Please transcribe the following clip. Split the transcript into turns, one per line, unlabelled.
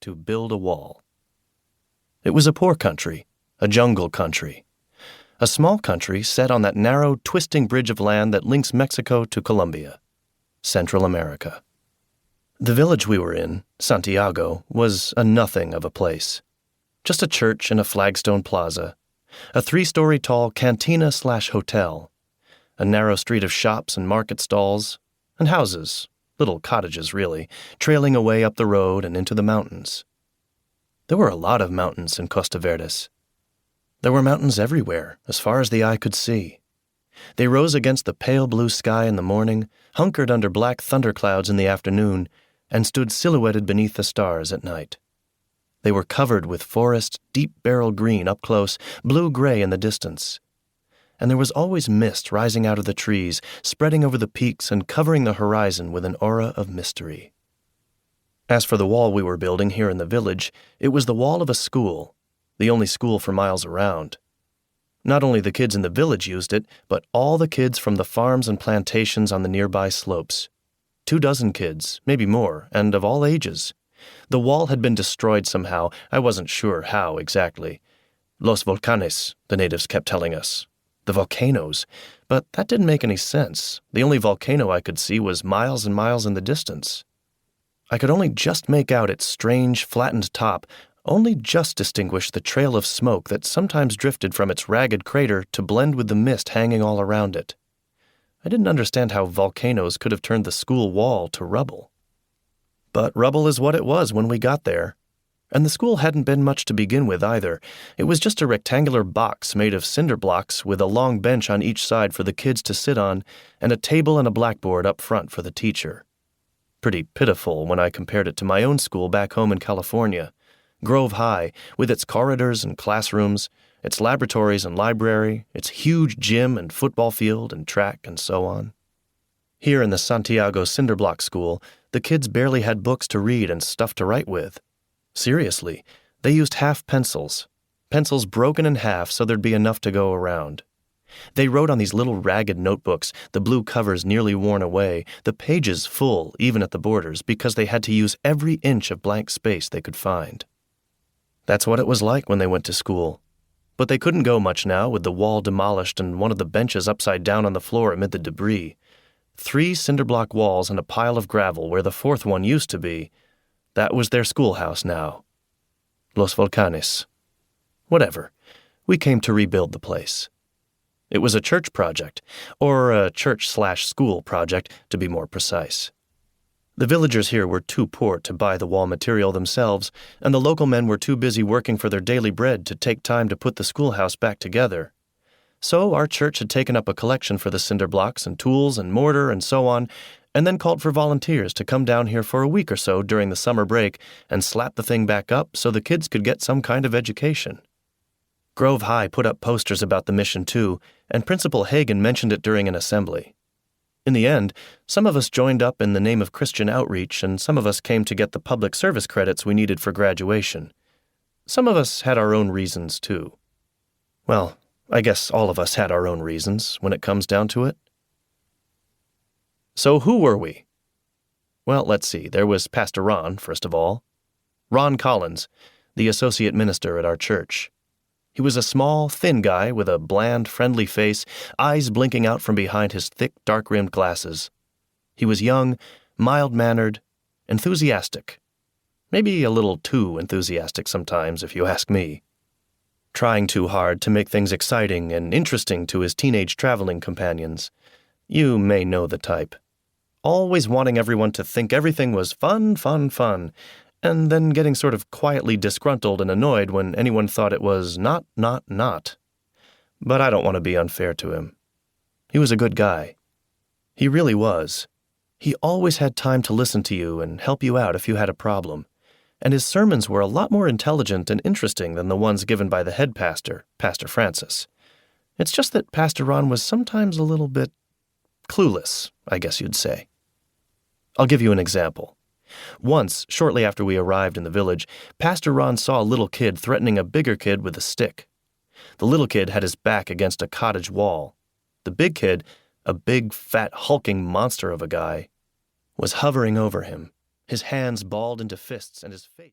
to build a wall. It was a poor country, a jungle country, a small country set on that narrow, twisting bridge of land that links Mexico to Colombia, Central America. The village we were in, Santiago, was a nothing of a place. Just a church and a flagstone plaza, a 3-story tall cantina/hotel, a narrow street of shops and market stalls, and houses, little cottages really, trailing away up the road and into the mountains. There were a lot of mountains in Costa Verdes. There were mountains everywhere, as far as the eye could see. They rose against the pale blue sky in the morning, hunkered under black thunderclouds in the afternoon, and stood silhouetted beneath the stars at night. They were covered with forest, deep beryl green up close, blue-gray in the distance. And there was always mist rising out of the trees, spreading over the peaks and covering the horizon with an aura of mystery. As for the wall we were building here in the village, it was the wall of a school, the only school for miles around. Not only the kids in the village used it, but all the kids from the farms and plantations on the nearby slopes. 24 kids, maybe more, and of all ages. The wall had been destroyed somehow. I wasn't sure how exactly. Los volcanes, the natives kept telling us. The volcanoes. But that didn't make any sense. The only volcano I could see was miles and miles in the distance. I could only just make out its strange, flattened top, only just distinguish the trail of smoke that sometimes drifted from its ragged crater to blend with the mist hanging all around it. I didn't understand how volcanoes could have turned the school wall to rubble. But rubble is what it was when we got there. And the school hadn't been much to begin with either. It was just a rectangular box made of cinder blocks with a long bench on each side for the kids to sit on and a table and a blackboard up front for the teacher. Pretty pitiful when I compared it to my own school back home in California, Grove High, with its corridors and classrooms, its laboratories and library, its huge gym and football field and track and so on. Here in the Santiago Cinderblock School, the kids barely had books to read and stuff to write with. Seriously, they used half pencils broken in half so there'd be enough to go around. They wrote on these little ragged notebooks, the blue covers nearly worn away, the pages full even at the borders because they had to use every inch of blank space they could find. That's what it was like when they went to school. But they couldn't go much now with the wall demolished and one of the benches upside down on the floor amid the debris. 3 cinderblock walls and a pile of gravel where the 4th one used to be. That was their schoolhouse now. Los Volcanes. Whatever. We came to rebuild the place. It was a church project, or a church/school project, to be more precise. The villagers here were too poor to buy the wall material themselves, and the local men were too busy working for their daily bread to take time to put the schoolhouse back together. So our church had taken up a collection for the cinder blocks and tools and mortar and so on, and then called for volunteers to come down here for a week or so during the summer break and slap the thing back up so the kids could get some kind of education. Grove High put up posters about the mission too, and Principal Hagen mentioned it during an assembly. In the end, some of us joined up in the name of Christian outreach, and some of us came to get the public service credits we needed for graduation. Some of us had our own reasons, too. Well, I guess all of us had our own reasons when it comes down to it. So who were we? Well, let's see. There was Pastor Ron, first of all. Ron Collins, the associate minister at our church. He was a small, thin guy with a bland, friendly face, eyes blinking out from behind his thick, dark-rimmed glasses. He was young, mild-mannered, enthusiastic. Maybe a little too enthusiastic sometimes, if you ask me. Trying too hard to make things exciting and interesting to his teenage traveling companions. You may know the type. Always wanting everyone to think everything was fun, and then getting sort of quietly disgruntled and annoyed when anyone thought it was not. But I don't want to be unfair to him. He was a good guy. He really was. He always had time to listen to you and help you out if you had a problem. And his sermons were a lot more intelligent and interesting than the ones given by the head pastor, Pastor Francis. It's just that Pastor Ron was sometimes a little bit clueless, I guess you'd say. I'll give you an example. Once, shortly after we arrived in the village, Pastor Ron saw a little kid threatening a bigger kid with a stick. The little kid had his back against a cottage wall. The big kid, a big, fat, hulking monster of a guy, was hovering over him, his hands balled into fists and his face